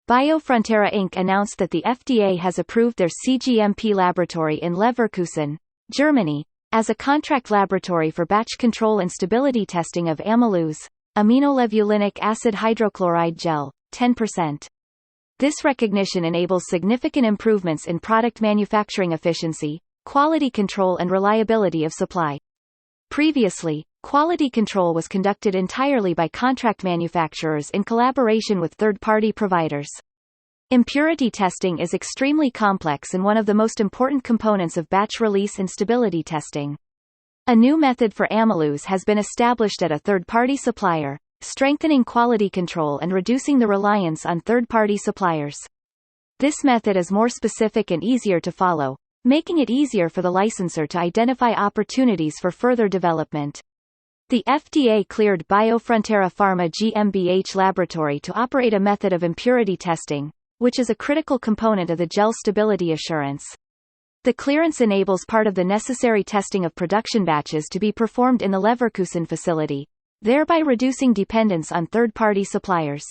BioFrontera Inc. announced that the FDA has approved their cGMP laboratory in Leverkusen, Germany, as a contract laboratory for batch control and stability testing of amylose, aminolevulinic acid hydrochloride gel, 10%. This recognition enables significant improvements in product manufacturing efficiency, quality control and reliability of supply. Previously, quality control was conducted entirely by contract manufacturers in collaboration with third-party providers. Impurity testing is extremely complex and one of the most important components of batch release and stability testing. A new method for amylose has been established at a third-party supplier, strengthening quality control and reducing the reliance on third-party suppliers. This method is more specific and easier to follow, making it easier for the licensor to identify opportunities for further development. The FDA cleared BioFrontera Pharma GmbH laboratory to operate a method of impurity testing, which is a critical component of the gel stability assurance. The clearance enables part of the necessary testing of production batches to be performed in the Leverkusen facility, thereby reducing dependence on third-party suppliers.